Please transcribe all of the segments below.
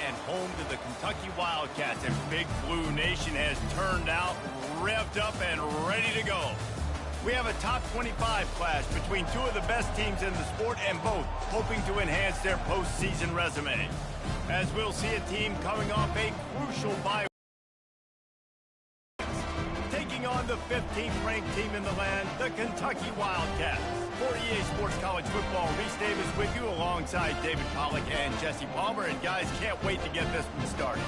and home to the Kentucky Wildcats, and Big Blue Nation has turned out, revved up, and ready to go. We have a top 25 clash between two of the best teams in the sport, and both hoping to enhance their postseason resume. As we'll see a team coming off a crucial bye, taking on the 15th ranked team in the land, the Kentucky Wildcats. For EA Sports College Football, Reese Davis with you alongside David Pollack and Jesse Palmer. And guys, can't wait to get this one started.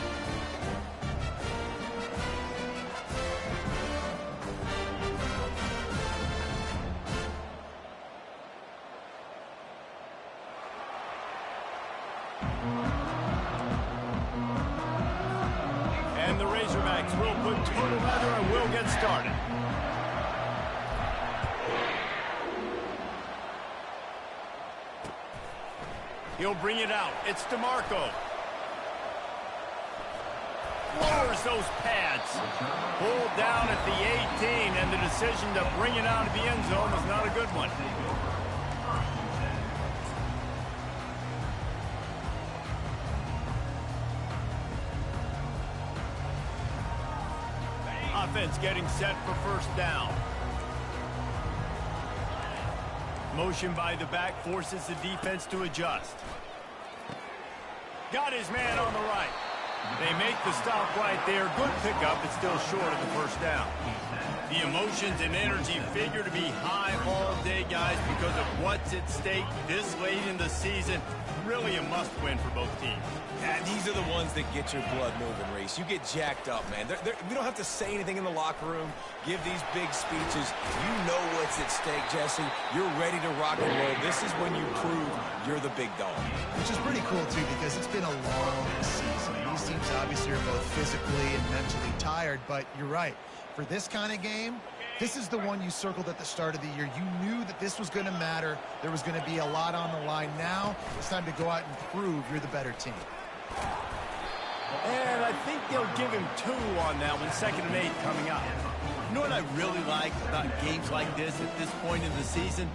And the Razorbacks will put two together and we'll get started. He'll bring it out. It's DeMarco. Lowers those pads. Pulled down at the 18, and the decision to bring it out of the end zone is not a good one. Offense getting set for first down. Motion by the back forces the defense to adjust. Got his man on the right. They make the stop right there. Good pickup, but still short of the first down. The emotions and energy figure to be high all day, guys, because of what's at stake this late in the season. Really a must-win for both teams. And these are the ones that get your blood moving, Reese. You get jacked up, man. We don't have to say anything in the locker room, give these big speeches. You know what's at stake, Jesse. You're ready to rock and roll. This is when you prove you're the big dog. Which is pretty cool, too, because it's been a long season. These teams obviously are both physically and mentally tired, but you're right. For this kind of game, this is the one you circled at the start of the year. You knew that this was going to matter. There was going to be a lot on the line. Now it's time to go out and prove you're the better team. And I think they'll give him 2 on that one, 2nd and 8 coming up. You know what I really like about games like this at this point in the season?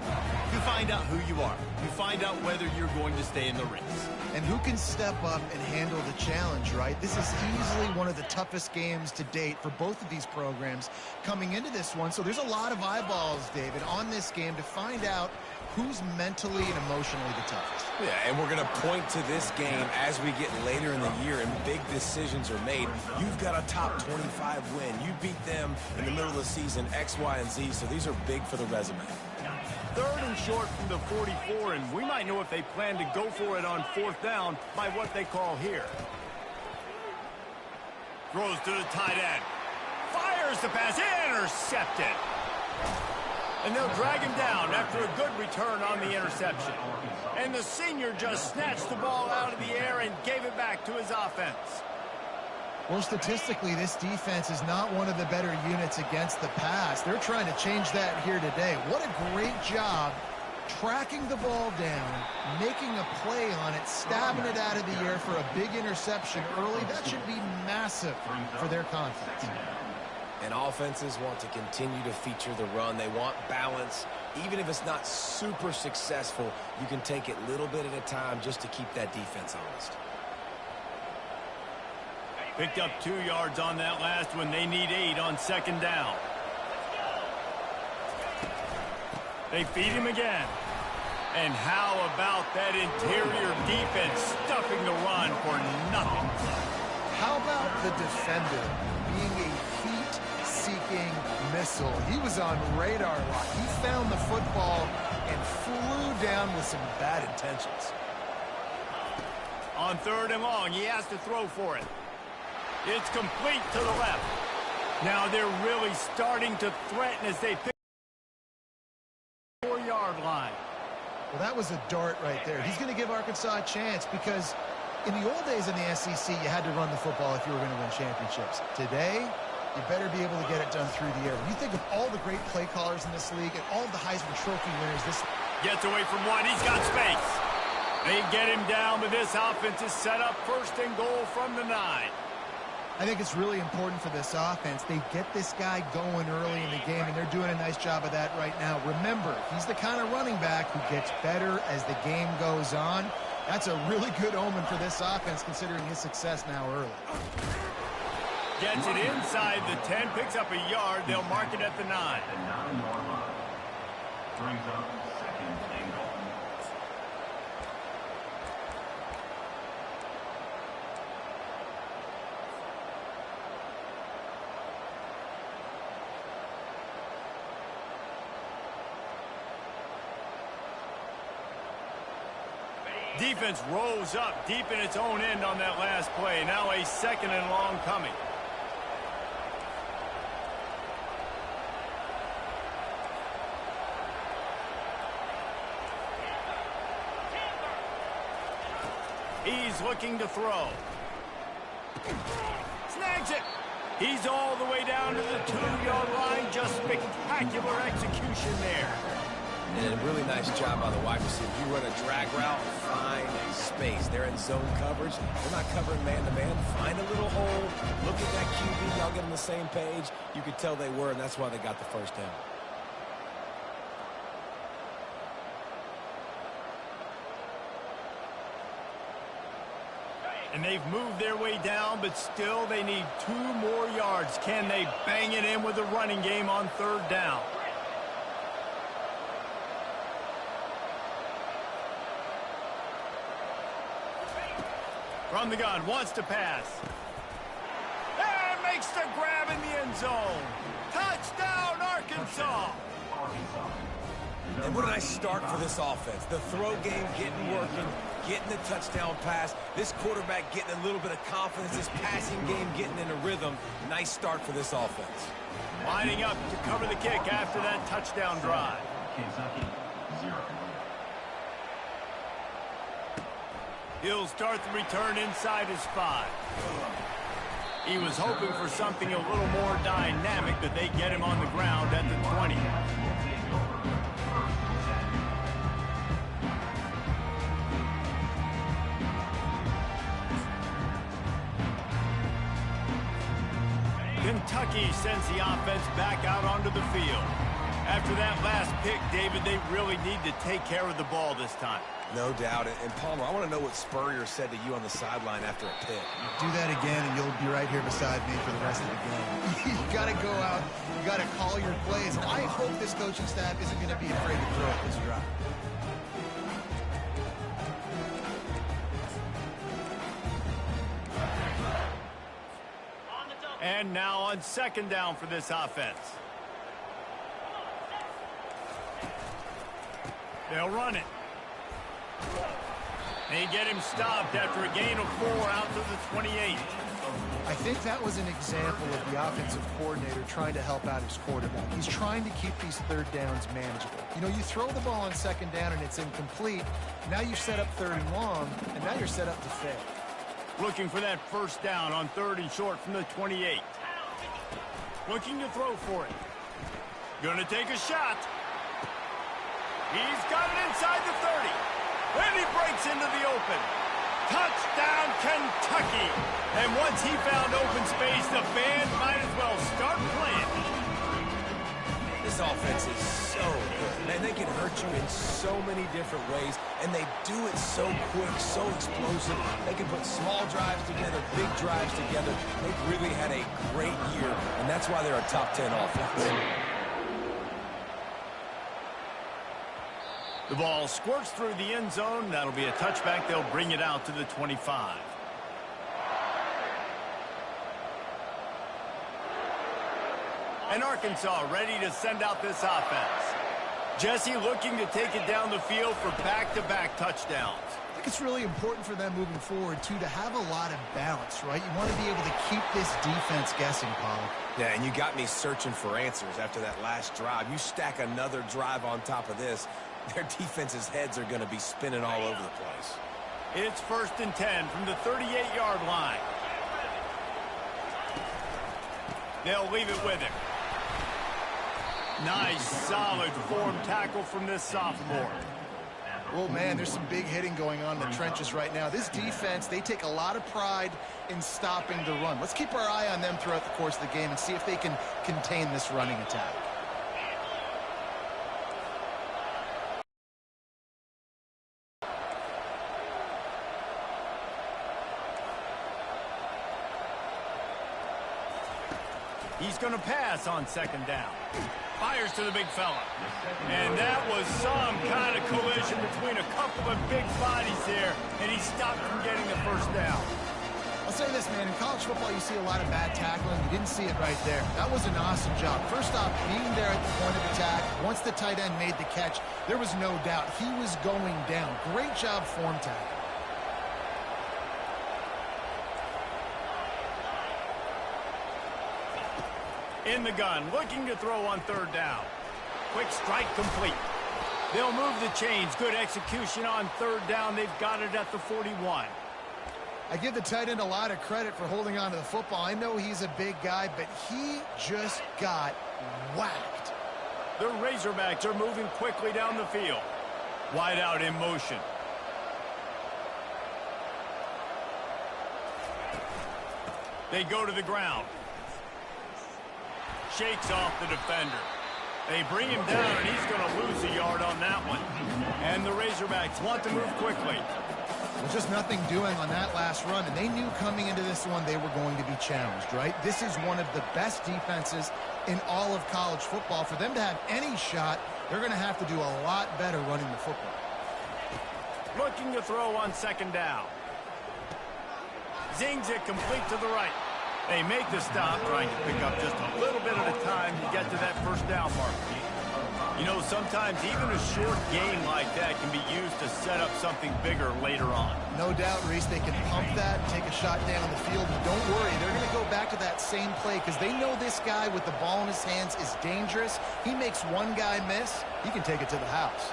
You find out who you are. You find out whether you're going to stay in the race. And who can step up and handle the challenge, right? This is easily one of the toughest games to date for both of these programs coming into this one. So there's a lot of eyeballs, David, on this game to find out who's mentally and emotionally the toughest. Yeah, and we're going to point to this game as we get later in the year and big decisions are made. You've got a top 25 win. You beat them in the middle of the season, X, Y, and Z, so these are big for the resume. 3rd and short from the 44, and we might know if they plan to go for it on 4th down by what they call here. Throws to the tight end. Fires the pass. Intercepted. And they'll drag him down after a good return on the interception. And the senior just snatched the ball out of the air and gave it back to his offense. Well, statistically, this defense is not one of the better units against the pass. They're trying to change that here today. What a great job tracking the ball down, making a play on it, stabbing it out of the air for a big interception early. That should be massive for their confidence. And offenses want to continue to feature the run. They want balance. Even if it's not super successful, you can take it little bit at a time just to keep that defense honest. Picked up 2 yards on that last one. They need 8 on 2nd down. They feed him again. And how about that interior defense stuffing the run for nothing? How about the defender being a heat-seeking missile? He was on radar lock. He found the football and flew down with some bad intentions. On 3rd and long, he has to throw for it. It's complete to the left. Now they're really starting to threaten as they pick the 4-yard line. Well, that was a dart right there. He's going to give Arkansas a chance because in the old days in the SEC, you had to run the football if you were going to win championships. Today, you better be able to get it done through the air. When you think of all the great play callers in this league and all the Heisman Trophy winners, this gets away from one. He's got space. They get him down, but this offense is set up 1st and goal from the 9. I think it's really important for this offense. They get this guy going early in the game, and they're doing a nice job of that right now. Remember, he's the kind of running back who gets better as the game goes on. That's a really good omen for this offense, considering his success now early. Gets it inside the 10, picks up a yard. They'll mark it at the 9. Brings up second and goal. Defense rolls up deep in its own end on that last play. Now a second and long coming. He's looking to throw. Snags it. He's all the way down to the 2-yard line. Just spectacular execution there. And a really nice job by the wide receiver. You run a drag route, find space. They're in zone coverage. They're not covering man-to-man. Find a little hole. Look at that QB. Y'all get on the same page. You could tell they were, and that's why they got the first down. And they've moved their way down, but still they need 2 more yards. Can they bang it in with a running game on 3rd down? From the gun, wants to pass. And makes the grab in the end zone. Touchdown, Arkansas! And what a nice start for this offense. The throw game getting working, getting the touchdown pass. This quarterback getting a little bit of confidence. This passing game getting in a rhythm. Nice start for this offense. Lining up to cover the kick after that touchdown drive. Kentucky, 0. He'll start the return inside his 5. He was hoping for something a little more dynamic, but they get him on the ground at the 20. Kentucky sends the offense back out onto the field. After that last pick, David, they really need to take care of the ball this time. No doubt. And Palmer, I want to know what Spurrier said to you on the sideline after a pick. Do that again, and you'll be right here beside me for the rest of the game. You got to go out. You got to call your plays. And I hope this coaching staff isn't going to be afraid to throw it this drive. And now on 2nd down for this offense. They'll run it. They get him stopped after a gain of 4 out to the 28. I think that was an example of the offensive coordinator trying to help out his quarterback. He's trying to keep these 3rd downs manageable. You know, you throw the ball on 2nd down and it's incomplete. Now you've set up 3rd and long, and now you're set up to fail. Looking for that 1st down on 3rd and short from the 28. Looking to throw for it. Gonna take a shot. He's got it inside the 30. And he breaks into the open. Touchdown, Kentucky. And once he found open space, the band might as well start playing. This offense is so good. Man, they can hurt you in so many different ways, and they do it so quick, so explosive. They can put small drives together, big drives together. They've really had a great year, and that's why they're a top 10 offense. The ball squirts through the end zone. That'll be a touchback. They'll bring it out to the 25. And Arkansas ready to send out this offense. Jesse looking to take it down the field for back-to-back touchdowns. I think it's really important for them moving forward, too, to have a lot of balance, right? You want to be able to keep this defense guessing, Paul. Yeah, and you got me searching for answers after that last drive. You stack another drive on top of this, their defense's heads are going to be spinning all over the place. It's 1st and 10 from the 38-yard line. They'll leave it with him. Nice, solid form tackle from this sophomore. Oh, man, there's some big hitting going on in the trenches right now. This defense, they take a lot of pride in stopping the run. Let's keep our eye on them throughout the course of the game and see if they can contain this running attack. He's going to pass on second down. Fires to the big fella. And that was some kind of collision between a couple of big bodies there, and he stopped from getting the first down. I'll say this, man. In college football, you see a lot of bad tackling. You didn't see it right there. That was an awesome job. First off, being there at the point of attack. Once the tight end made the catch, there was no doubt he was going down. Great job form tackle. In the gun, looking to throw on third down. Quick strike complete. They'll move the chains. Good execution on third down. They've got it at the 41. I give the tight end a lot of credit for holding on to the football. I know he's a big guy, but he just got whacked. The Razorbacks are moving quickly down the field. Wide out in motion. They go to the ground. Shakes off the defender. They bring him down, and he's going to lose a yard on that one. And the Razorbacks want to move quickly. Well, just nothing doing on that last run, and they knew coming into this one they were going to be challenged, right? This is one of the best defenses in all of college football. For them to have any shot, they're going to have to do a lot better running the football. Looking to throw on second down. Zings it complete to the right. They make the stop, trying to pick up just a little bit at a time to get to that first down mark. You know, sometimes even a short gain like that can be used to set up something bigger later on. No doubt, Reese, they can pump that and take a shot down the field. And don't worry, they're going to go back to that same play because they know this guy with the ball in his hands is dangerous. He makes one guy miss, he can take it to the house.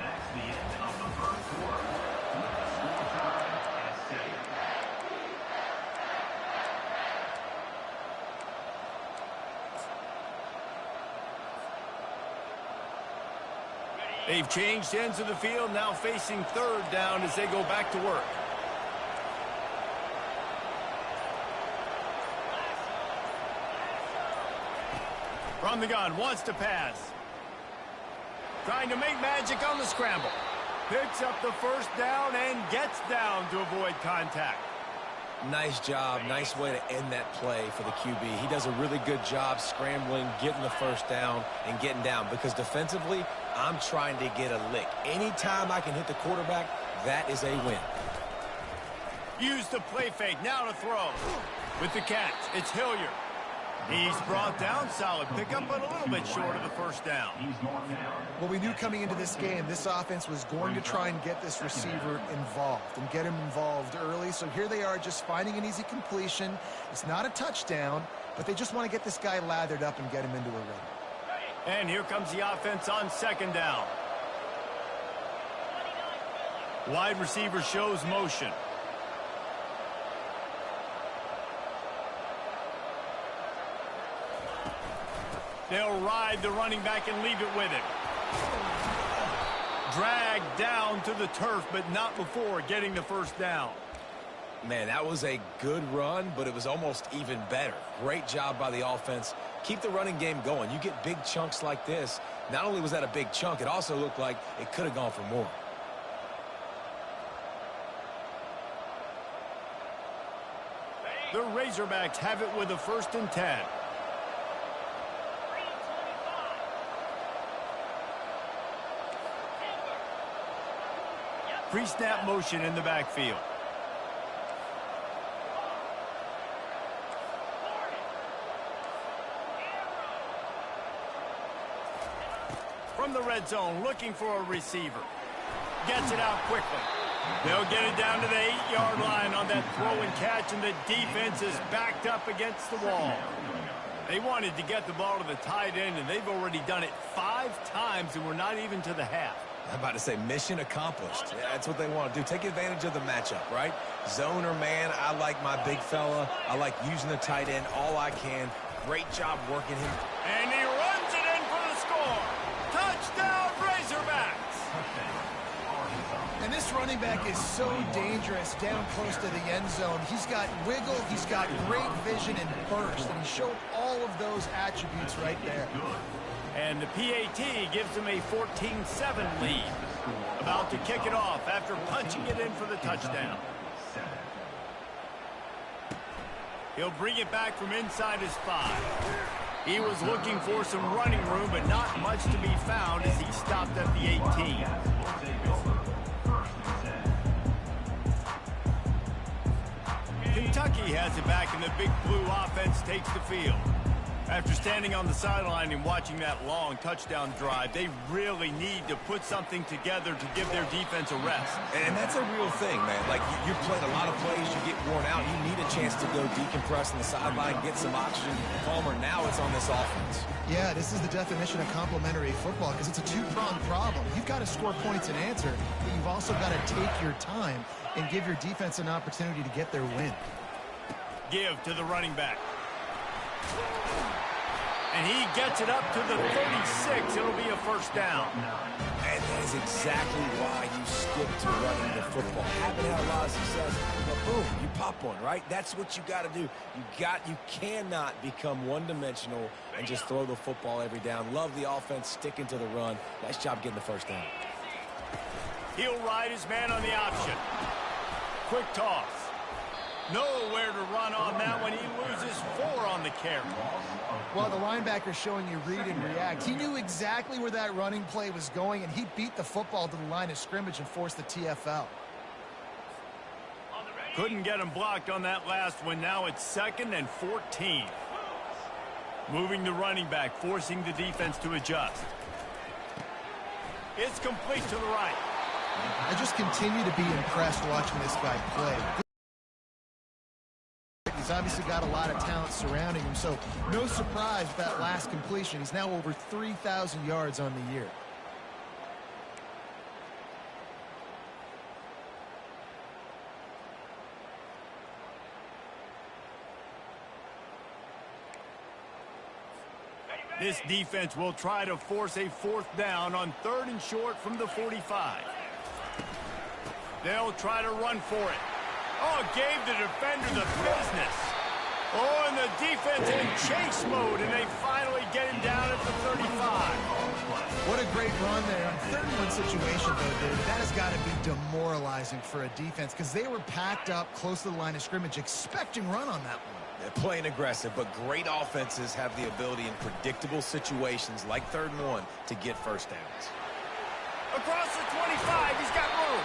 That's the end of the first quarter. With the score tied at 6. They've changed ends of the field, now facing third down as they go back to work. From the gun, wants to pass. Trying to make magic on the scramble. Picks up the first down and gets down to avoid contact. Nice job. Nice way to end that play for the QB. He does a really good job scrambling, getting the first down, and getting down. Because defensively, I'm trying to get a lick. Anytime I can hit the quarterback, that is a win. Use the play fake. Now to throw. With the catch, it's Hilliard. He's brought down. Solid pickup, but a little bit short of the first down. Well, we knew coming into this game, this offense was going to try and get this receiver involved and get him involved early. So here they are just finding an easy completion. It's not a touchdown, but they just want to get this guy lathered up and get him into a rhythm. And here comes the offense on second down. Wide receiver shows motion. They'll ride the running back and leave it with him. Dragged down to the turf, but not before getting the first down. Man, that was a good run, but it was almost even better. Great job by the offense. Keep the running game going. You get big chunks like this. Not only was that a big chunk, it also looked like it could have gone for more. The Razorbacks have it with a 1st and 10. Pre-snap motion in the backfield. From the red zone, looking for a receiver. Gets it out quickly. They'll get it down to the 8-yard line on that throw and catch, and the defense is backed up against the wall. They wanted to get the ball to the tight end, and they've already done it 5 times, and we're not even to the half. I'm about to say mission accomplished. Yeah, that's what they want to do. Take advantage of the matchup, right? Zone or man, I like my big fella. I like using the tight end all I can. Great job working him. And he runs it in for the score. Touchdown, Razorbacks. And this running back is so dangerous down close to the end zone. He's got wiggle, he's got great vision and burst, and he showed all of those attributes right there. And the PAT gives them a 14-7 lead. About to kick it off after punching it in for the touchdown. He'll bring it back from inside his 5. He was looking for some running room, but not much to be found as he stopped at the 18. Kentucky has it back, and the Big Blue offense takes the field. After standing on the sideline and watching that long touchdown drive, they really need to put something together to give their defense a rest. And that's a real thing, man. Like, you're playing a lot of plays, you get worn out, you need a chance to go decompress on the sideline, get some oxygen. Palmer, now it's on this offense. Yeah, this is the definition of complementary football because it's a two-pronged problem. You've got to score points and answer, but you've also got to take your time and give your defense an opportunity to get their win. Give to the running back. And he gets it up to the 36. It'll be a first down. And that is exactly why you stick to running the football. Haven't had a lot of success, but boom, you pop one, right? That's what you got to do. You cannot become one-dimensional and just throw the football every down. Love the offense, sticking to the run. Nice job getting the first down. He'll ride his man on the option. Quick toss. Nowhere to run on that one. He loses 4 on the carry. Well, the linebacker's showing you read and react. He knew exactly where that running play was going, and he beat the football to the line of scrimmage and forced the TFL. Couldn't get him blocked on that last one. Now it's 2nd and 14. Moving the running back, forcing the defense to adjust. It's complete to the right. I just continue to be impressed watching this guy play. He's obviously got a lot of talent surrounding him, so no surprise with that last completion. He's now over 3,000 yards on the year. This defense will try to force a 4th down on 3rd and short from the 45. They'll try to run for it. Oh, gave the defender the business. Oh, and the defense in chase mode, and they finally get him down at the 35. What a great run there. On 3rd and 1 situation, though, David, that has got to be demoralizing for a defense because they were packed up close to the line of scrimmage, expecting run on that one. They're playing aggressive, but great offenses have the ability in predictable situations like 3rd and 1 to get first downs. Across the 25, he's got room.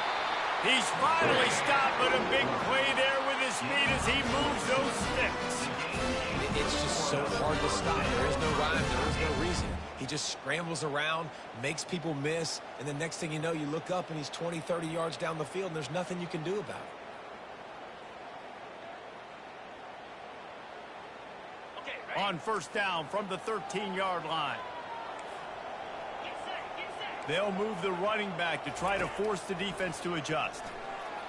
He's finally stopped, but a big play there with his speed as he moves those sticks. It's just so hard to stop. There is no rhyme. There is no reason. He just scrambles around, makes people miss, and the next thing you know, you look up and he's 20, 30 yards down the field, and there's nothing you can do about it. On 1st down from the 13-yard line. They'll move the running back to try to force the defense to adjust.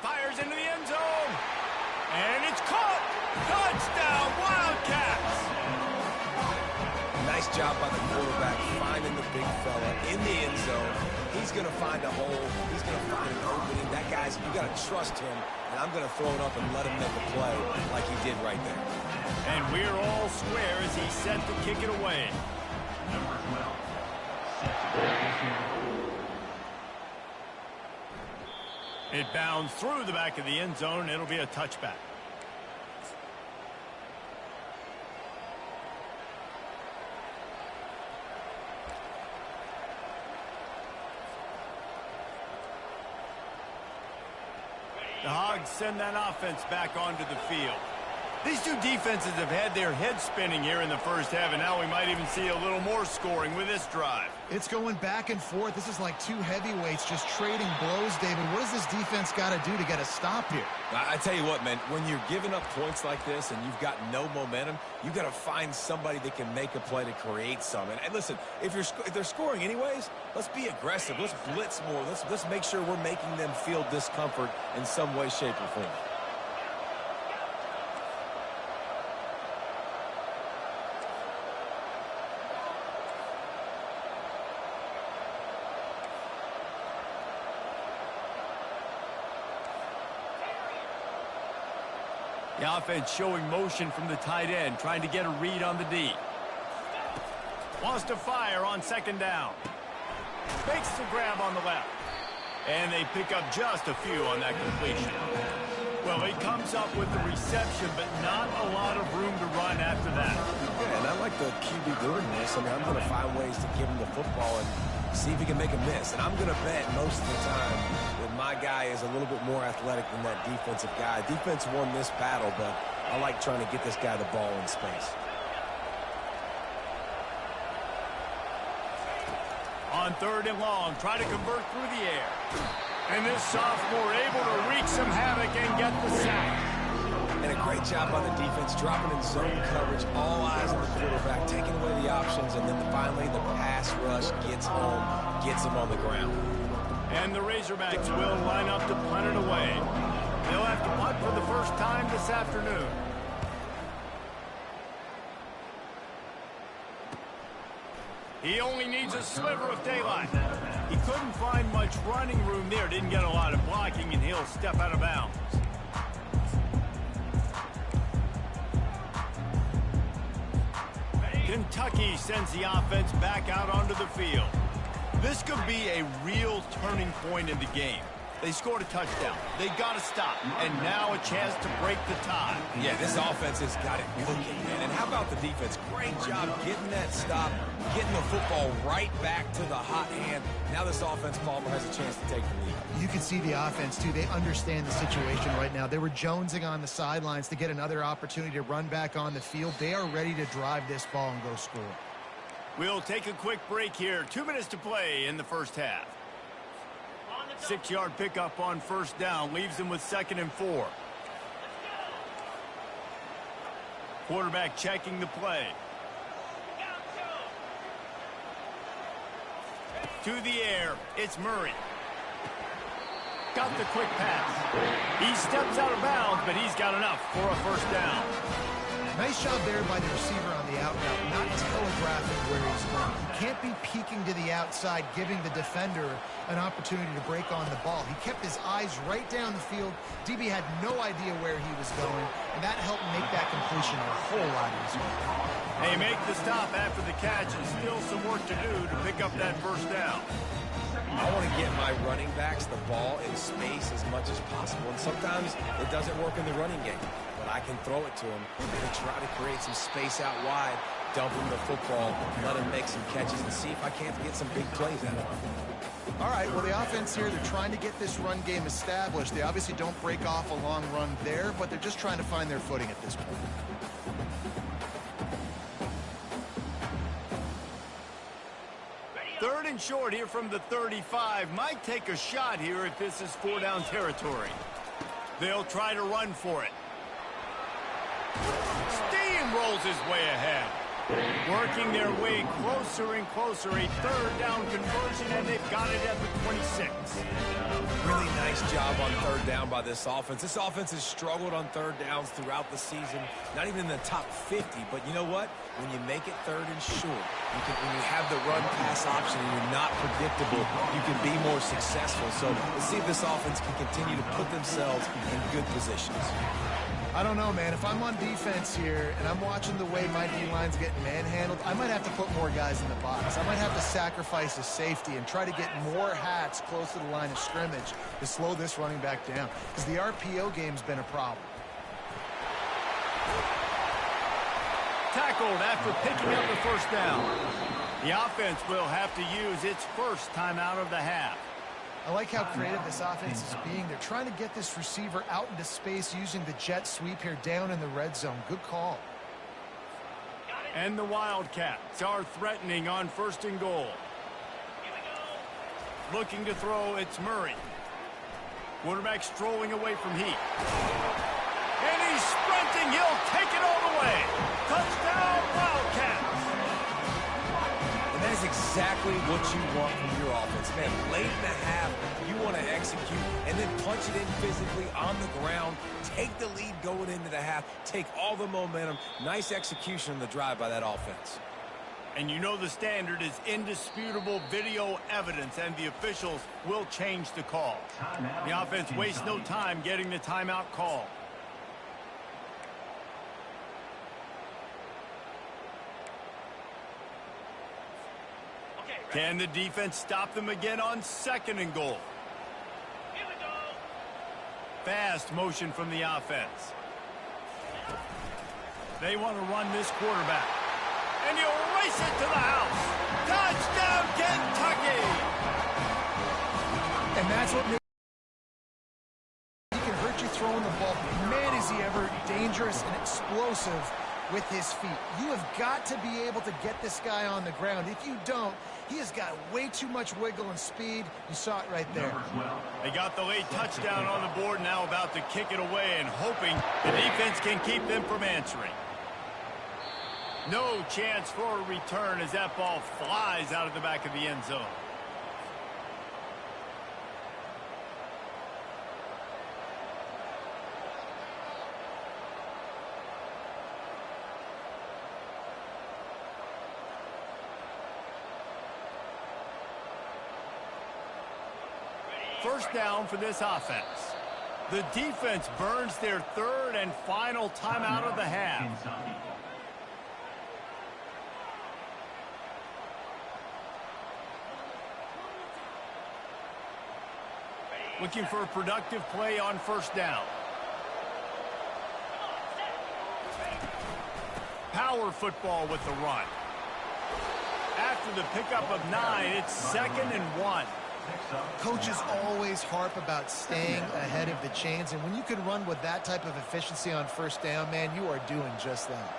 Fires into the end zone. And it's caught. Touchdown, Wildcats. Nice job by the quarterback finding the big fella in the end zone. He's going to find a hole. He's going to find an opening. That guy's, you got to trust him. And I'm going to throw it up and let him make a play like he did right there. And we're all square as he's set to kick it away. Number 12, set to go. It bounds through the back of the end zone. It'll be a touchback. The Hogs send that offense back onto the field. These two defenses have had their heads spinning here in the first half, and now we might even see a little more scoring with this drive. It's going back and forth. This is like two heavyweights just trading blows, David. What does this defense got to do to get a stop here? I tell you what, man, when you're giving up points like this and you've got no momentum, you got to find somebody that can make a play to create some. And listen, if they're scoring anyways, let's be aggressive. Let's blitz more. Let's make sure we're making them feel discomfort in some way, shape, or form. The offense showing motion from the tight end, trying to get a read on the D. Wants to fire on second down. Fakes the grab on the left. And they pick up just a few on that completion. Well, he comes up with the reception, but not a lot of room to run after that. Yeah, and I like the QB doing this. I mean, I'm going to find ways to give him the football and see if he can make a miss. And I'm going to bet most of the time that my guy is a little bit more athletic than that defensive guy. Defense won this battle, but I like trying to get this guy the ball in space. On third and long, try to convert through the air. And this sophomore able to wreak some havoc and get the sack. And a great job on the defense, dropping in zone coverage, all eyes on the quarterback, taking away the options, and then finally the pass rush gets home, gets him on the ground. And the Razorbacks will line up to punt it away. They'll have to punt for the first time this afternoon. He only needs a sliver of daylight. He couldn't find much running room there. Didn't get a lot of blocking, and he'll step out of bounds. Kentucky sends the offense back out onto the field. This could be a real turning point in the game. They scored a touchdown. They got to stop. And now a chance to break the tie. Yeah, this offense has got it cooking, man. And how about the defense? Great job getting that stop, getting the football right back to the hot hand. Now this offense, Palmer, has a chance to take the lead. You can see the offense, too. They understand the situation right now. They were jonesing on the sidelines to get another opportunity to run back on the field. They are ready to drive this ball and go score. We'll take a quick break here. 2 minutes to play in the first half. 6-yard pickup on first down leaves them with 2nd and 4. Quarterback checking the play. To the air, it's Murray. Got the quick pass. He steps out of bounds, but he's got enough for a first down. Nice job there by the receiver on the out route, not telegraphing where he's going. He can't be peeking to the outside, giving the defender an opportunity to break on the ball. He kept his eyes right down the field. DB had no idea where he was going, and that helped make that completion a whole lot easier. They make the stop after the catch, and still some work to do to pick up that first down. I want to get my running backs the ball in space as much as possible, and sometimes it doesn't work in the running game. But I can throw it to him and try to create some space out wide, dump him the football, let him make some catches, and see if I can't get some big plays out of him. All right, well, the offense here, they're trying to get this run game established. They obviously don't break off a long run there, but they're just trying to find their footing at this point. Third and short here from the 35. Might take a shot here if this is 4-down territory. They'll try to run for it. Steamrolls his way ahead. Working their way closer and closer. A 3rd down conversion, and they've got it at the 26. Really nice job on 3rd down by this offense. This offense has struggled on 3rd downs throughout the season. Not even in the top 50, but you know what? When you make it 3rd and short, when you have the run-pass option and you're not predictable, you can be more successful. So let's see if this offense can continue to put themselves in good positions. I don't know, man. If I'm on defense here and I'm watching the way my D-line's getting manhandled, I might have to put more guys in the box. I might have to sacrifice a safety and try to get more hats close to the line of scrimmage to slow this running back down, because the RPO game's been a problem. Tackled after picking up the first down. The offense will have to use its first timeout of the half. I like how creative this offense is being. They're trying to get this receiver out into space using the jet sweep here down in the red zone. Good call. And the Wildcats are threatening on 1st and goal. Looking to throw, it's Murray. Quarterback strolling away from Heat. And he's sprinting. He'll take it all the way. Touchdown, Wildcats. And that is exactly what you want from your offense. Man, late in the half, you want to execute and then punch it in physically on the ground. Take the lead going into the half. Take all the momentum. Nice execution on the drive by that offense. And you know the standard is indisputable video evidence, and the officials will change the call. The offense wastes no time getting the timeout call. Can the defense stop them again on 2nd and goal? Fast motion from the offense. They want to run this quarterback. And he'll race it to the house. Touchdown, Kentucky! And that's what makes he can hurt you throwing the ball. Man, is he ever dangerous and explosive with his feet. You have got to be able to get this guy on the ground. If you don't, he has got way too much wiggle and speed. You saw it right there. They got the late touchdown on the board, now about to kick it away and hoping the defense can keep them from answering. No chance for a return as that ball flies out of the back of the end zone. First down for this offense. The defense burns their 3rd and final timeout of the half. Looking for a productive play on 1st down. Power football with the run. After the pickup of 9, it's 2nd and 1. Coaches always harp about staying ahead of the chains, and when you can run with that type of efficiency on 1st down, man, you are doing just that.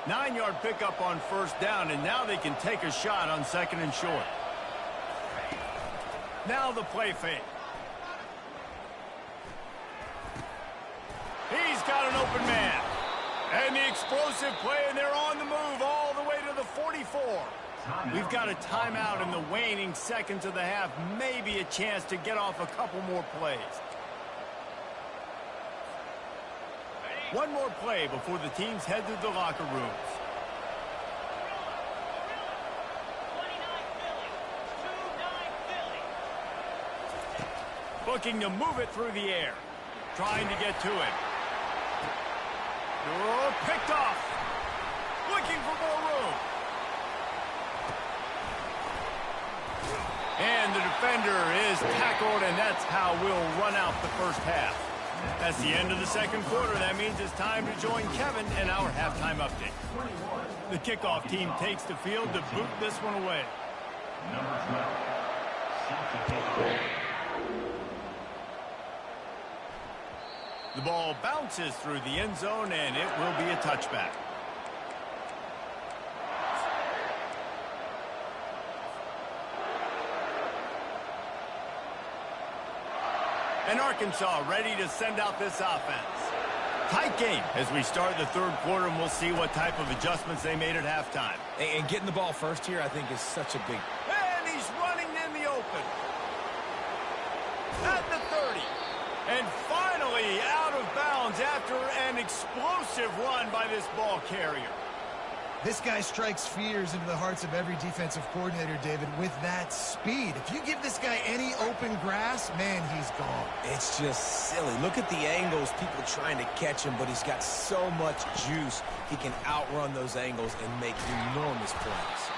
9-yard pickup on 1st down, and now they can take a shot on 2nd and short. Now the play fake. He's got an open man. And the explosive play, and they're on the move all the way to the 44. We've got a timeout in the waning seconds of the half. Maybe a chance to get off a couple more plays. One more play before the teams head to the locker rooms. Looking to move it through the air. Trying to get to it. Oh, picked off. Looking for more room. And the defender is tackled, and that's how we'll run out the 1st half. That's the end of the 2nd quarter. That means it's time to join Kevin in our halftime update. The kickoff team takes the field to boot this one away. Number 12. The ball bounces through the end zone, and it will be a touchback. And Arkansas ready to send out this offense. Tight game as we start the 3rd quarter, and we'll see what type of adjustments they made at halftime. And getting the ball first here, I think, is such a big... And he's running in the open. At the 30. And finally out of bounds after an explosive run by this ball carrier. This guy strikes fears into the hearts of every defensive coordinator, David, with that speed. If you give this guy any open grass, man, he's gone. It's just silly. Look at the angles, people trying to catch him, but he's got so much juice. He can outrun those angles and make enormous plays.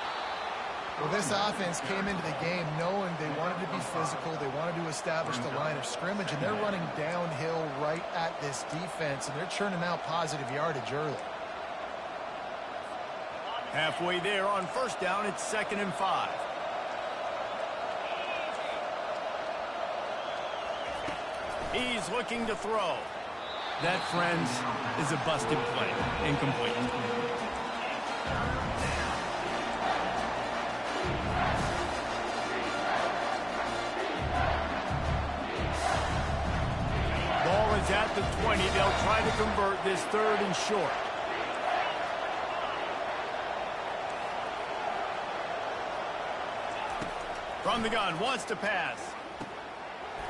Well, this offense came into the game knowing they wanted to be physical, they wanted to establish the line of scrimmage, and they're running downhill right at this defense, and they're churning out positive yardage early. Halfway there on 1st down, it's 2nd and 5. He's looking to throw. That, friends, is a busted play. Incomplete. Ball is at the 20. They'll try to convert this 3rd and short. From the gun, wants to pass.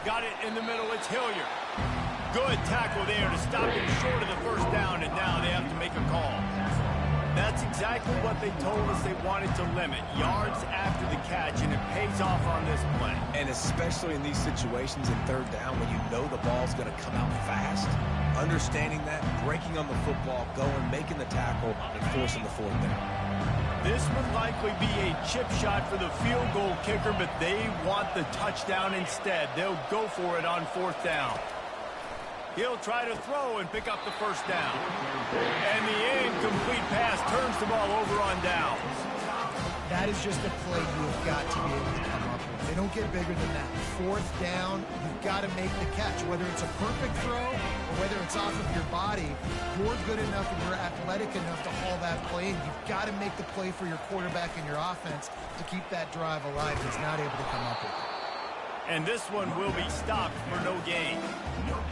Got it in the middle, it's Hilliard. Good tackle there to stop him short of the 1st down, and now they have to make a call. That's exactly what they told us they wanted to limit. Yards after the catch, and it pays off on this play. And especially in these situations in 3rd down when you know the ball's going to come out fast. Understanding that, breaking on the football, going, making the tackle, and forcing the 4th down. This would likely be a chip shot for the field goal kicker, but they want the touchdown instead. They'll go for it on 4th down. He'll try to throw and pick up the 1st down. And the incomplete pass turns the ball over on downs. That is just a play you've got to be able to come up with. They don't get bigger than that. 4th down, you've got to make the catch. Whether it's a perfect throw or whether it's off of your body, you're good enough and you're athletic enough to haul that play in. You've got to make the play for your quarterback and your offense to keep that drive alive. He's not able to come up with it. And this one will be stopped for no gain.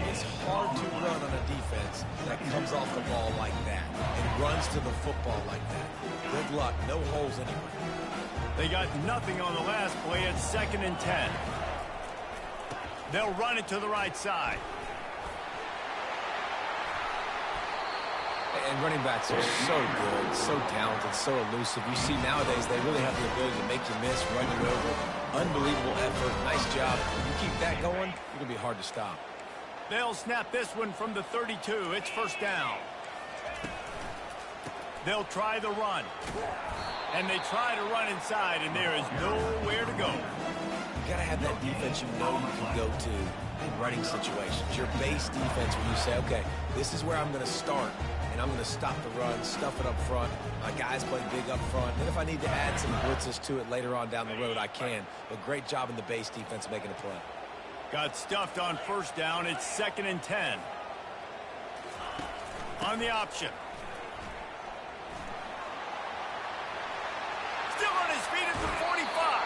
It's hard to run on a defense that comes off the ball like that and runs to the football like that. Good luck. No holes anywhere. They got nothing on the last play. It's 2nd and 10. They'll run it to the right side. And running backs are so good, so talented, so elusive. You see nowadays they really have the ability to make you miss, run you over. Unbelievable effort. Nice job. You keep that going, it's going to be hard to stop. They'll snap this one from the 32. It's 1st down. They'll try the run. And they try to run inside, and there is nowhere to go. You got to have that defense you know you can go to in running situations. Your base defense when you say, okay, this is where I'm going to start, and I'm going to stop the run, stuff it up front. My guys play big up front. And if I need to add some blitzes to it later on down the road, I can. But great job in the base defense making a play. Got stuffed on 1st down. It's 2nd and 10. On the option. Still on his feet at the 45.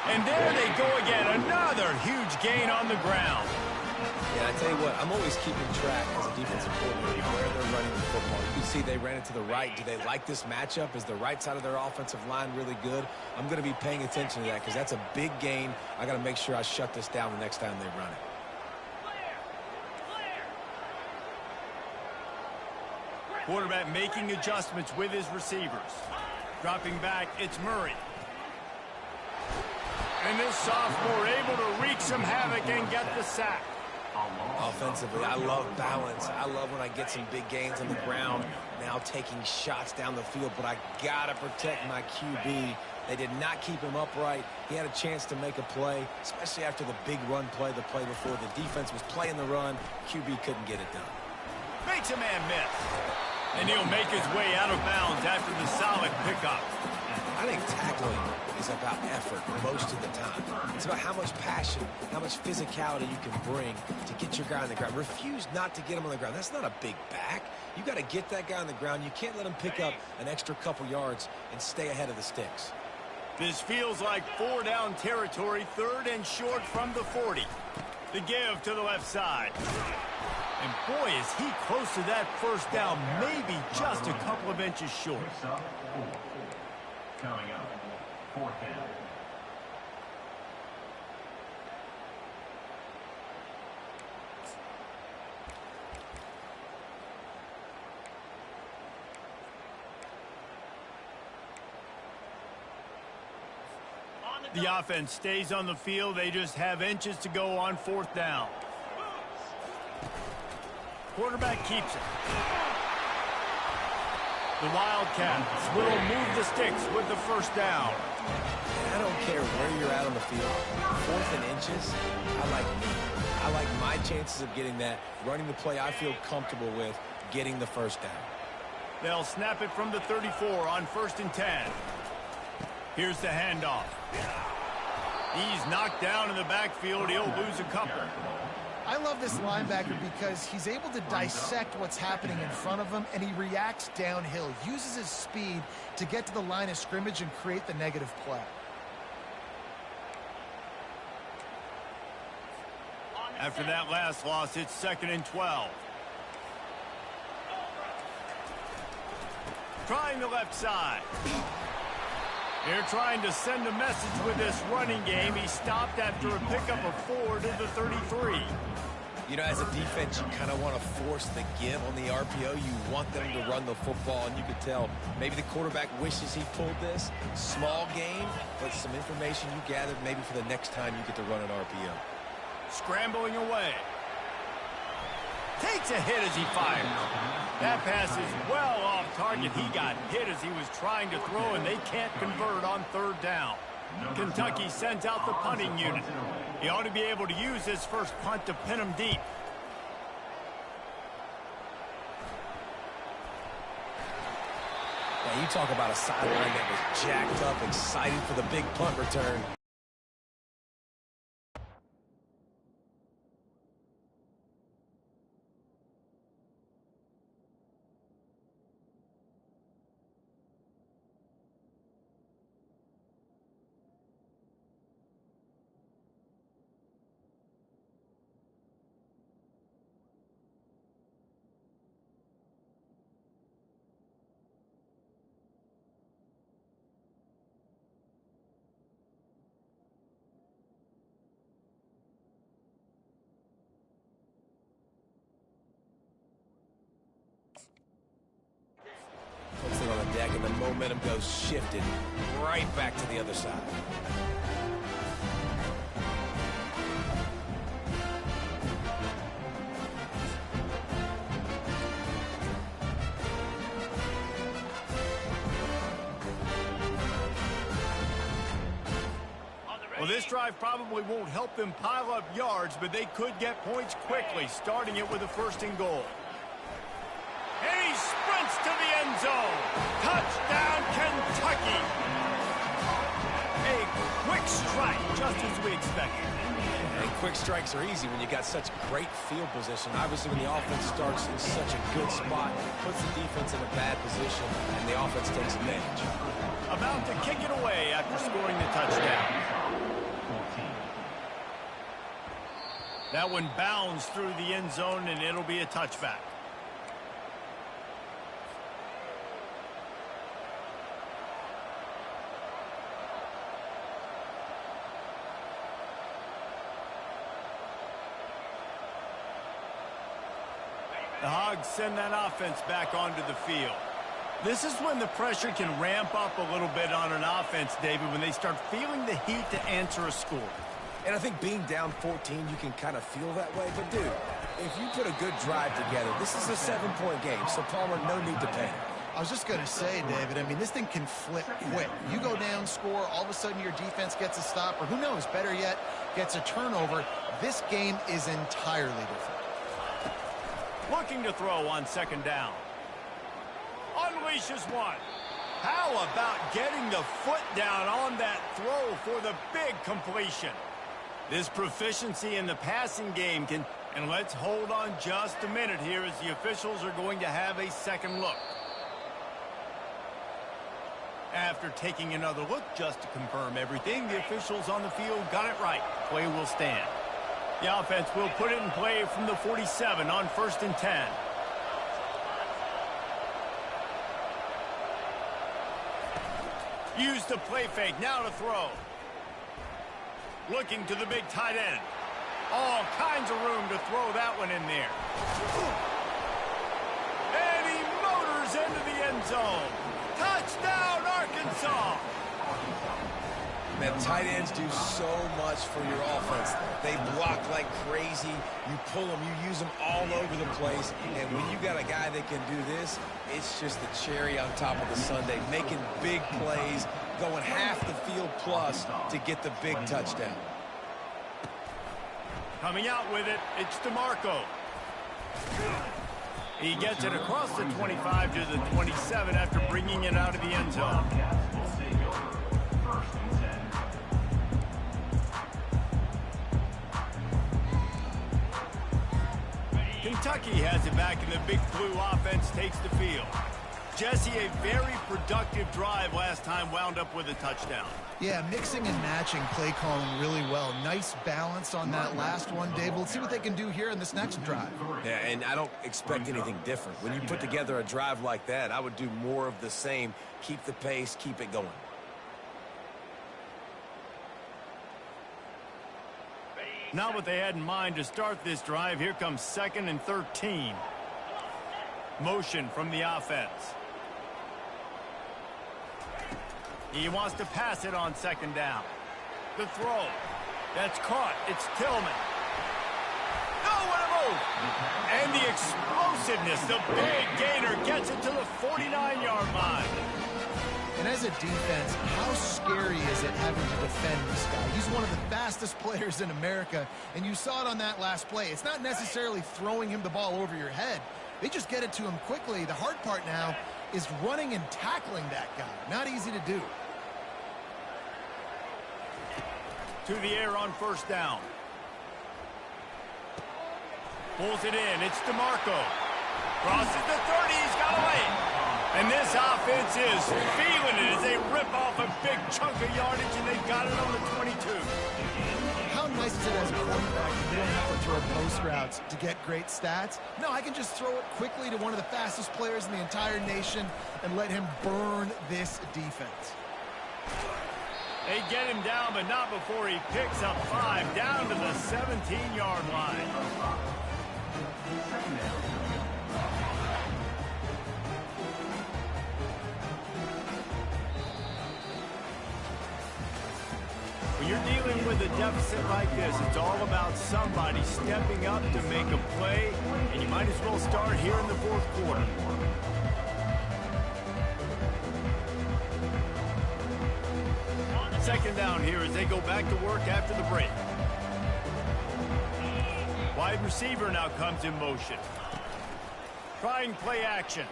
And there they go again. Another huge gain on the ground. Yeah, I tell you what, I'm always keeping track as a defensive coordinator where they're running the football. You can see they ran it to the right. Do they like this matchup? Is the right side of their offensive line really good? I'm going to be paying attention to that because that's a big gain. I got to make sure I shut this down the next time they run it. Quarterback making adjustments with his receivers. Dropping back, it's Murray. And this sophomore able to wreak some havoc and get the sack. Offensively, I love balance. I love when I get some big gains on the ground, now taking shots down the field, but I got to protect my QB. They did not keep him upright. He had a chance to make a play, especially after the big run play the play before. The defense was playing the run. QB couldn't get it done. Makes a man miss. And he'll make his way out of bounds after the solid pickup. I think tackling is about effort most of the time. It's about how much passion, how much physicality you can bring to get your guy on the ground. Refuse not to get him on the ground. That's not a big back. You got to get that guy on the ground. You can't let him pick up an extra couple yards and stay ahead of the sticks. This feels like 4-down territory, 3rd and short from the 40. The give to the left side. And boy, is he close to that 1st down, maybe just a couple of inches short. Coming up, 4th down. The offense stays on the field. They just have inches to go on 4th down. Quarterback keeps it. The Wildcats will move the sticks with the 1st down. I don't care where you're at on the field. 4th and inches, I like my chances of getting that, running the play I feel comfortable with, getting the 1st down. They'll snap it from the 34 on 1st and 10. Here's the handoff. He's knocked down in the backfield. He'll lose a couple. I love this linebacker because he's able to dissect what's happening in front of him, and he reacts downhill, uses his speed to get to the line of scrimmage and create the negative play. After that last loss, it's 2nd and 12. Trying the left side. They're trying to send a message with this running game. He stopped after a pickup of 4 to the 33. You know, as a defense, you kind of want to force the give on the RPO. You want them to run the football, and you could tell maybe the quarterback wishes he pulled this. Small game, but some information you gathered maybe for the next time you get to run an RPO. Scrambling away. Takes a hit as he fires. That pass is well off target. He got hit as he was trying to throw, and they can't convert on third down. Kentucky sends out the punting unit. He ought to be able to use his first punt to pin him deep. Now, you talk about a sideline that was jacked up, excited for the big punt return. Puts it on the deck, and the momentum goes shifted right back to the other side. Well, this drive probably won't help them pile up yards, but they could get points quickly, starting it with a first and goal. And he sprints to the end zone. Touchdown, Kentucky. A quick strike, just as we expected. And quick strikes are easy when you got such great field position. Obviously, when the offense starts in such a good spot, puts the defense in a bad position, and the offense takes advantage. About to kick it away after scoring the touchdown. That one bounds through the end zone, and it'll be a touchback. The Hogs send that offense back onto the field. This is when the pressure can ramp up a little bit on an offense, David, when they start feeling the heat to answer a score. And I think being down 14, you can kind of feel that way. But, dude, if you put a good drive together, this is a 7-point game, so Palmer, no need to panic. I was just going to say, David, I mean, this thing can flip quick. You go down, score, all of a sudden your defense gets a stop, or who knows, better yet, gets a turnover. This game is entirely different. Looking to throw on second down. Unleashes one. How about getting the foot down on that throw for the big completion? This proficiency in the passing game can... And let's hold on just a minute here as the officials are going to have a second look. After taking another look just to confirm everything, the officials on the field got it right. Play will stand. The offense will put it in play from the 47 on 1st and 10. Use the play fake, now to throw. Looking to the big tight end. All kinds of room to throw that one in there. And he motors into the end zone. Touchdown, Arkansas! Man, tight ends do so much for your offense. They block like crazy. You pull them, you use them all over the place. And when you got a guy that can do this, it's just the cherry on top of the sundae, making big plays, going half the field plus to get the big touchdown. Coming out with it, it's DeMarco. He gets it across the 25 to the 27 after bringing it out of the end zone. Kentucky has it back, and the Big Blue offense takes the field. Jesse, a very productive drive last time, wound up with a touchdown. Yeah, mixing and matching play calling really well. Nice balance on that last one, Dave. Let's see what they can do here in this next drive. Yeah, and I don't expect anything different. When you put together a drive like that, I would do more of the same. Keep the pace, keep it going. Not what they had in mind to start this drive. Here comes 2nd and 13. Motion from the offense. He wants to pass it on 2nd down. The throw. That's caught. It's Tillman. Oh, what a move. And the explosiveness, the big gainer gets it to the 49-yard line. And as a defense, how scary is it having to defend this guy? He's one of the fastest players in America, and you saw it on that last play. It's not necessarily throwing him the ball over your head. They just get it to him quickly. The hard part now is running and tackling that guy. Not easy to do. To the air on first down. Pulls it in. It's DeMarco. Crosses the 30. He's got away. And this offense is feeling it as they rip off a big chunk of yardage, and they got it on the 22. How nice is it as a quarterback that you don't have to throw post routes to get great stats? No, I can just throw it quickly to one of the fastest players in the entire nation and let him burn this defense. They get him down, but not before he picks up 5 down to the 17-yard line. When you're dealing with a deficit like this, it's all about somebody stepping up to make a play, and you might as well start here in the fourth quarter. Second down here as they go back to work after the break. Wide receiver now comes in motion. Trying play action.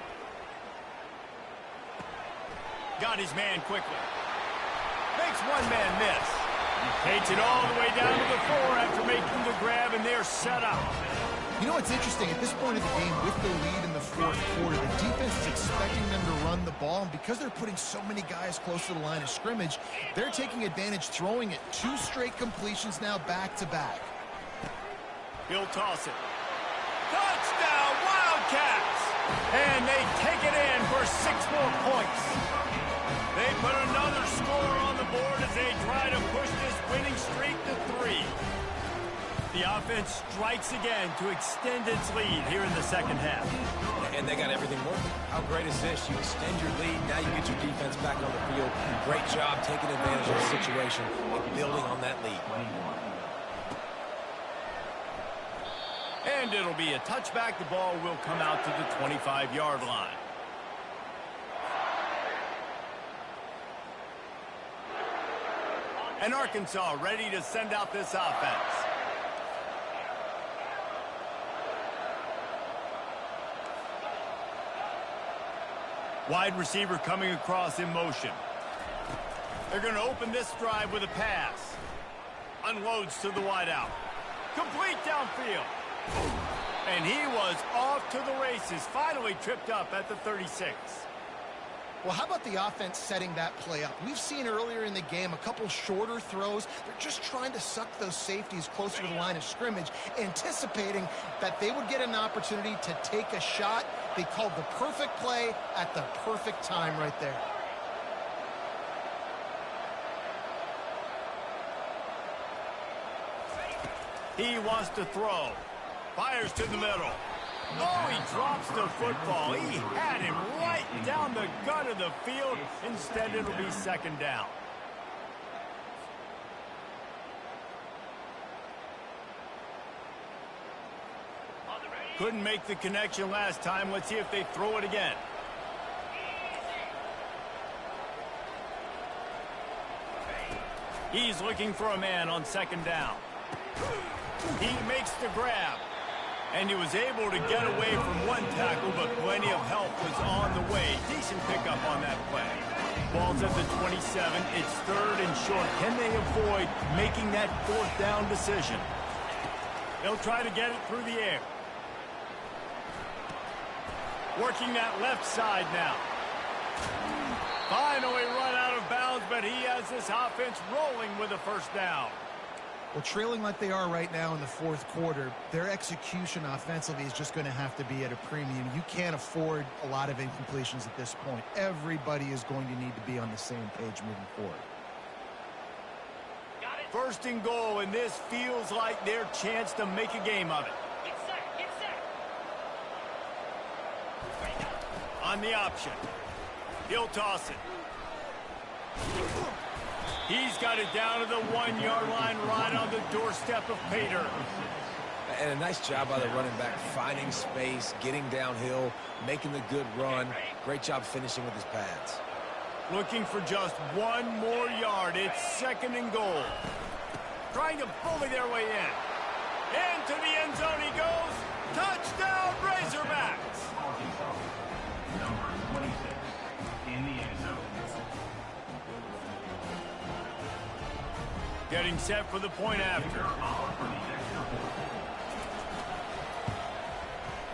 Got his man quickly. Makes one man miss. Takes it all the way down to the 4 after making the grab, and they're set up. You know what's interesting? At this point of the game, with the lead in the fourth quarter, the defense is expecting them to run the ball, and because they're putting so many guys close to the line of scrimmage, they're taking advantage, throwing it 2 straight completions now back-to-back. He'll toss it. Touchdown, Wildcats! And they take it in for 6 more points. They put another score on the board as they try to push this winning streak to 3. The offense strikes again to extend its lead here in the second half. And they got everything working. How great is this? You extend your lead, now you get your defense back on the field. Great job taking advantage of the situation and building on that lead. And it'll be a touchback. The ball will come out to the 25-yard line. And Arkansas ready to send out this offense. Wide receiver coming across in motion. They're going to open this drive with a pass. Unloads to the wideout. Complete downfield. And he was off to the races. Finally tripped up at the 36. Well, how about the offense setting that play up? We've seen earlier in the game a couple shorter throws. They're just trying to suck those safeties closer to the line of scrimmage, anticipating that they would get an opportunity to take a shot. They called the perfect play at the perfect time right there. He wants to throw. Fires to the middle. Oh, he drops the football. He had him right down the gut of the field. Instead, it'll be second down. Couldn't make the connection last time. Let's see if they throw it again. He's looking for a man on second down. He makes the grab. And he was able to get away from one tackle, but plenty of help was on the way. Decent pickup on that play. Ball's at the 27. It's third and short. Can they avoid making that fourth down decision? They'll try to get it through the air. Working that left side now. Finally run out of bounds, but he has this offense rolling with a first down. Well, trailing like they are right now in the fourth quarter, their execution offensively is just going to have to be at a premium. You can't afford a lot of incompletions at this point. Everybody is going to need to be on the same page moving forward. First and goal, and this feels like their chance to make a game of it. Get set, get set. On the option. He'll toss it. He's got it down to the 1-yard line right on the doorstep of Pater. and a nice job by the running back, finding space, getting downhill, making the good run. Great job finishing with his pads. Looking for just one more yard. It's 2nd and goal. Trying to bully their way in. Into the end zone he goes. Touchdown, Razorbacks! Number 26 in the end zone. Getting set for the point after.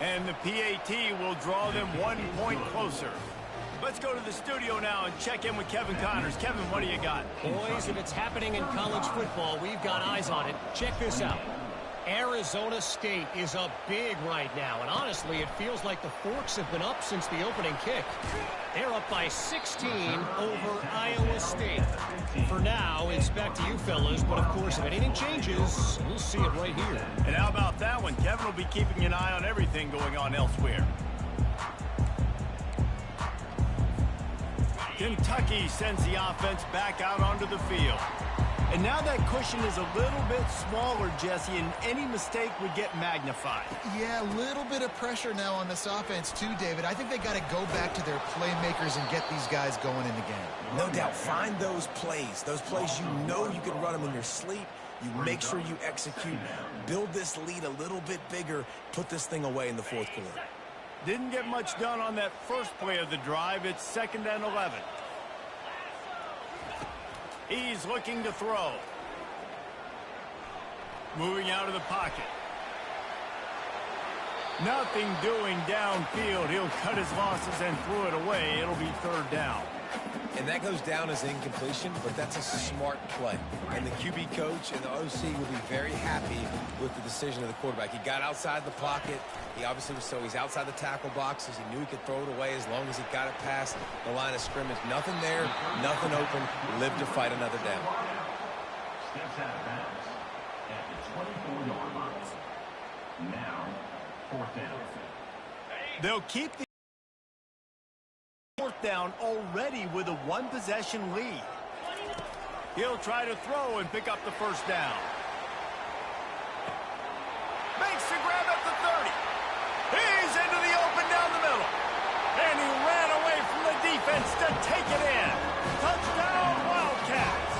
And the PAT will draw them 1 point closer. Let's go to the studio now and check in with Kevin Connors. Kevin, what do you got? Boys, if it's happening in college football, we've got eyes on it. Check this out. Arizona State is up big right now, and honestly, it feels like the Forks have been up since the opening kick. They're up by 16 over Iowa State. For now, it's back to you fellas, but of course, if anything changes, we'll see it right here. And how about that one? Kevin will be keeping an eye on everything going on elsewhere. Kentucky sends the offense back out onto the field. And now that cushion is a little bit smaller, Jesse, and any mistake would get magnified. Yeah, a little bit of pressure now on this offense too, David. I think they got to go back to their playmakers and get these guys going in the game. No doubt, find those plays you know you can run them in your sleep. You make sure you execute, build this lead a little bit bigger, put this thing away in the 4th quarter. Didn't get much done on that first play of the drive. It's 2nd and 11. He's looking to throw. Moving out of the pocket. Nothing doing downfield. He'll cut his losses and throw it away. It'll be 3rd down. And that goes down as incompletion, but that's a smart play. And the QB coach and the OC will be very happy with the decision of the quarterback. He got outside the pocket. He obviously was he's outside the tackle boxes. He knew he could throw it away as long as he got it past the line of scrimmage. Nothing there, nothing open. Lived to fight another down. Steps out of bounds at the 24-yard line. Now, 4th down. They'll keep the 4th down already with a 1-possession lead. He'll try to throw and pick up the 1st down. Makes the grab at the 30. He's into the open down the middle. And he ran away from the defense to take it in. Touchdown, Wildcats.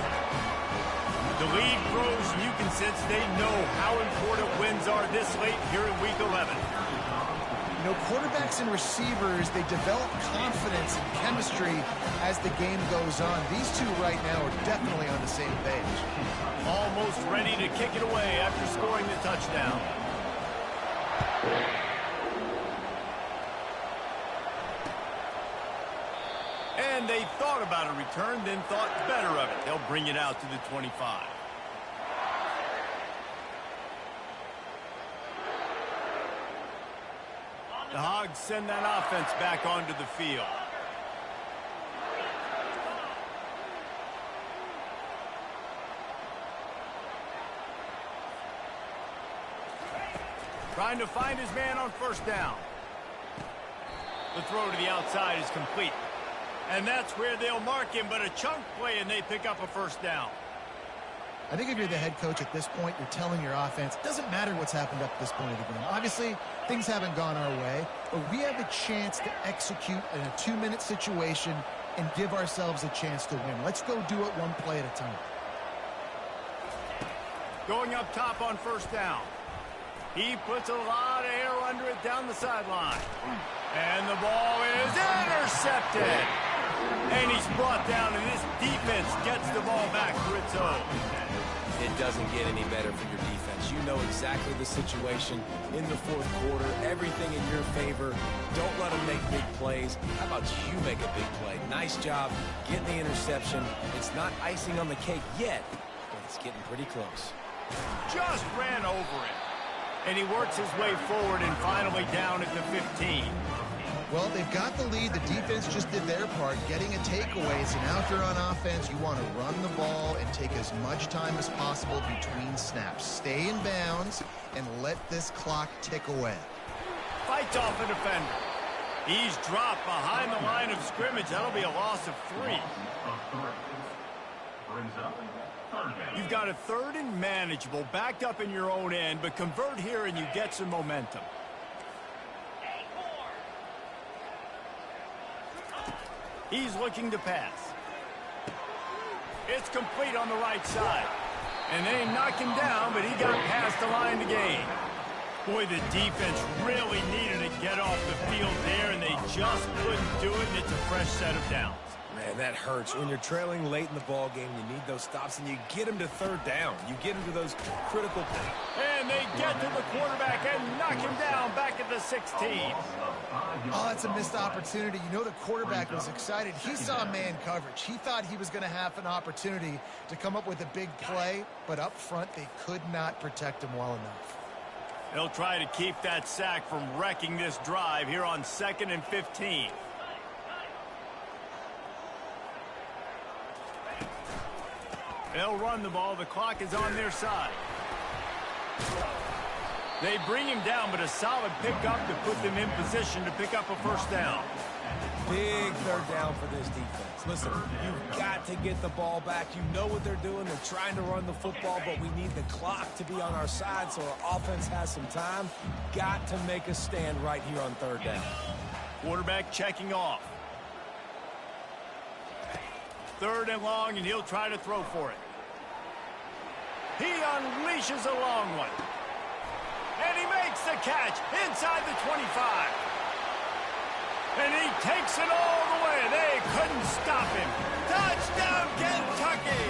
The lead grows, and you can sense they know how important wins are this late here in Week 11. You know, quarterbacks and receivers, they develop confidence and chemistry as the game goes on. These two right now are definitely on the same page. Almost ready to kick it away after scoring the touchdown. And they thought about a return, then thought better of it. They'll bring it out to the 25. The Hogs send that offense back onto the field. Trying to find his man on 1st down. The throw to the outside is complete. And that's where they'll mark him, but a chunk play, and they pick up a 1st down. I think if you're the head coach at this point, you're telling your offense, doesn't matter what's happened up to this point of the game. Obviously, things haven't gone our way, but we have a chance to execute in a 2-minute situation and give ourselves a chance to win. Let's go do it one play at a time. Going up top on 1st down. He puts a lot of air under it down the sideline. And the ball is intercepted. And he's brought down, and this defense gets the ball back for its own. It doesn't get any better for your defense. You know exactly the situation in the 4th quarter. Everything in your favor. Don't let them make big plays. How about you make a big play? Nice job getting the interception. It's not icing on the cake yet, but it's getting pretty close. Just ran over it. And he works his way forward and finally down at the 15. Well, they've got the lead. The defense just did their part, getting a takeaway. So now if you're on offense, you want to run the ball and take as much time as possible between snaps. Stay in bounds and let this clock tick away. Fights off a defender. He's dropped behind the line of scrimmage. That'll be a loss of 3. Brings up You've got a third and manageable, backed up in your own end, but convert here and you get some momentum. He's looking to pass. It's complete on the right side. And they knock him down, but he got past the line to gain. Boy, the defense really needed to get off the field there, and they just couldn't do it, and it's a fresh set of downs. Man, that hurts. When you're trailing late in the ball game, you need those stops, and you get them to third down. You get them to those critical points. And they get to the quarterback and knock him down back at the 16. Oh, that's a missed opportunity. You know the quarterback was excited. He saw man coverage. He thought he was going to have an opportunity to come up with a big play, but up front they could not protect him well enough. They'll try to keep that sack from wrecking this drive here on 2nd and 15. They'll run the ball. The clock is on their side. They bring him down, but a solid pickup to put them in position to pick up a first down. Big third down for this defense. Listen, you've got to get the ball back. You know what they're doing. They're trying to run the football, but we need the clock to be on our side so our offense has some time. Got to make a stand right here on third down. Quarterback checking off. 3rd and long, and he'll try to throw for it. He unleashes a long one. And he makes the catch inside the 25. And he takes it all the way. They couldn't stop him. Touchdown, Kentucky!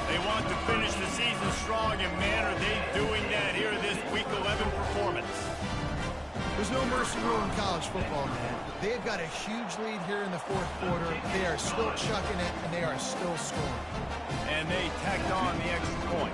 They want to finish the season strong, and man, are they doing that here this Week 11 performance. There's no mercy rule in college football, man. They've got a huge lead here in the 4th quarter. They are still chucking it, and they are still scoring. And they tacked on the extra point.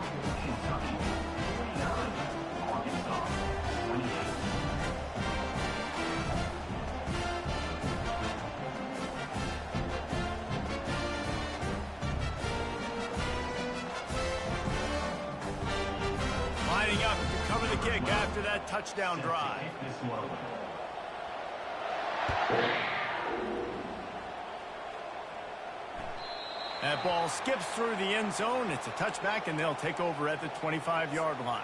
Lining up to cover the kick after that touchdown drive. That ball skips through the end zone. It's a touchback, and they'll take over at the 25-yard line.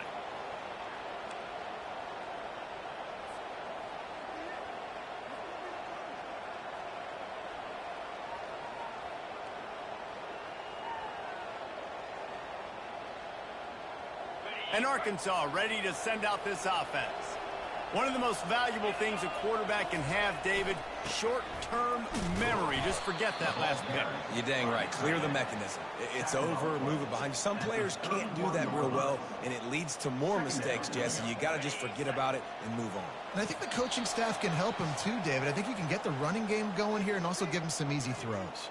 And Arkansas ready to send out this offense. One of the most valuable things a quarterback can have, David, short-term memory. Just forget that last pick. You're dang right. Clear the mechanism. It's over, move it behind you. Some players can't do that real well, and it leads to more mistakes, Jesse. You got to just forget about it and move on. And I think the coaching staff can help him too, David. I think you can get the running game going here and also give him some easy throws.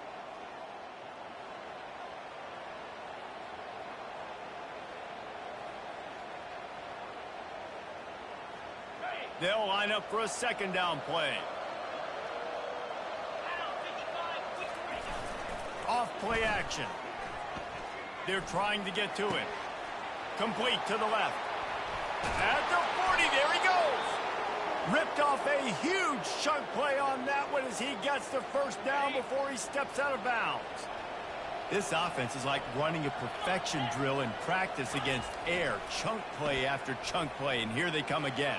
They'll line up for a 2nd down play. Off play action. They're trying to get to it. Complete to the left. At the 40, there he goes. Ripped off a huge chunk play on that one as he gets the first down before he steps out of bounds. This offense is like running a perfection drill in practice against air. Chunk play after chunk play, and here they come again.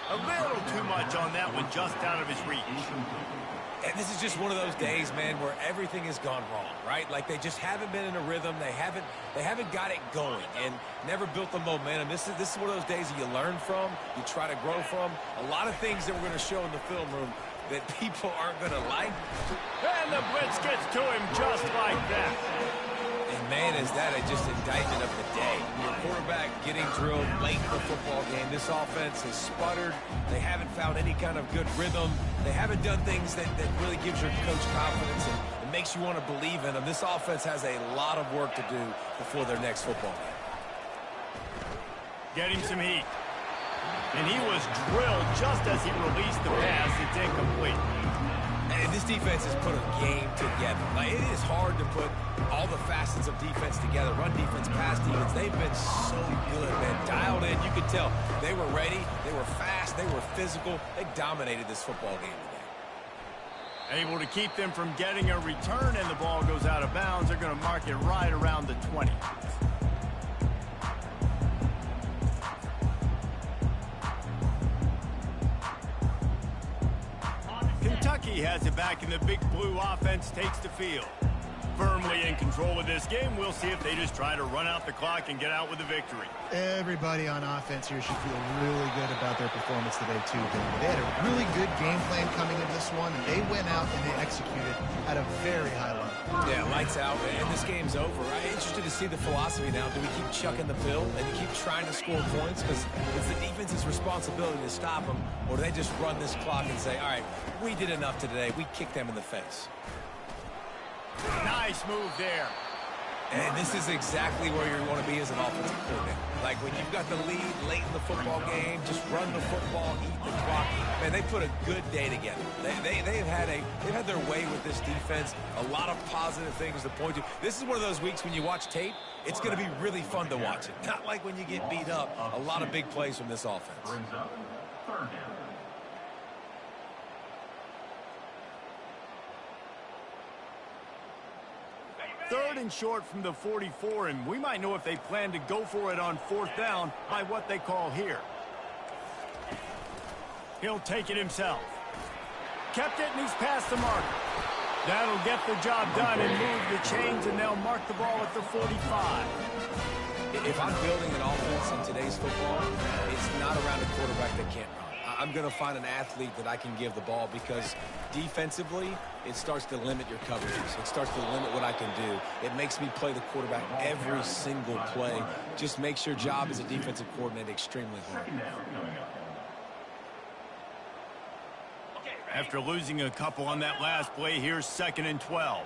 A little too much on that one, just out of his reach. And this is just one of those days, man, where everything has gone wrong, right? Like they just haven't been in a rhythm. They haven't got it going and never built the momentum. This is one of those days that you learn from, you try to grow from. A lot of things that we're going to show in the film room that people aren't going to like. And the blitz gets to him just like that. And, man, is that just indictment of the day. Your quarterback getting drilled late in the football game. This offense has sputtered. They haven't found any kind of good rhythm. They haven't done things that really gives your coach confidence and makes you want to believe in them. This offense has a lot of work to do before their next football game. Getting some heat. And he was drilled just as he released the pass. It's incomplete. And this defense has put a game together. Like, it is hard to put all the facets of defense together. Run defense, pass defense. They've been so good, man. Dialed in. You could tell they were ready. They were fast. They were physical. They dominated this football game today. Able to keep them from getting a return, and the ball goes out of bounds. They're going to mark it right around the 20. Kentucky has it back, and the Big Blue offense takes the field. Firmly in control of this game. We'll see if they just try to run out the clock and get out with a victory. Everybody on offense here should feel really good about their performance today, too. They had a really good game plan coming into this one, and they went out and they executed at a very high level. Yeah, lights out, and this game's over. I'm interested to see the philosophy now. Do we keep chucking the pill and keep trying to score points? Because it's the defense's responsibility to stop them, or do they just run this clock and say, all right, we did enough today. We kicked them in the face. Nice move there. And this is exactly where you want to be as an offensive coordinator. Like when you've got the lead late in the football game, just run the football, eat the clock. Man, they put a good day together. They've had their way with this defense. A lot of positive things to point to. This is one of those weeks when you watch tape, it's going to be really fun to watch it. Not like when you get beat up. A lot of big plays from this offense. Brings up third down. Third and short from the 44, and we might know if they plan to go for it on fourth down by what they call here. He'll take it himself. Kept it, and he's past the mark. That'll get the job done and move the chains, and they'll mark the ball at the 45. If I'm building an offense in today's football, it's not around a quarterback that can't run. I'm going to find an athlete that I can give the ball because defensively, it starts to limit your coverages. It starts to limit what I can do. It makes me play the quarterback every single play. Just makes your job as a defensive coordinator extremely hard. After losing a couple on that last play, here's 2nd and 12.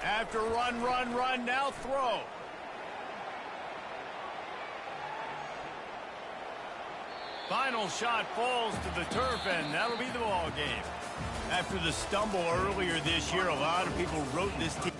After run, now throw. Final shot falls to the turf, and that'll be the ball game. After the stumble earlier this year, a lot of people wrote this team.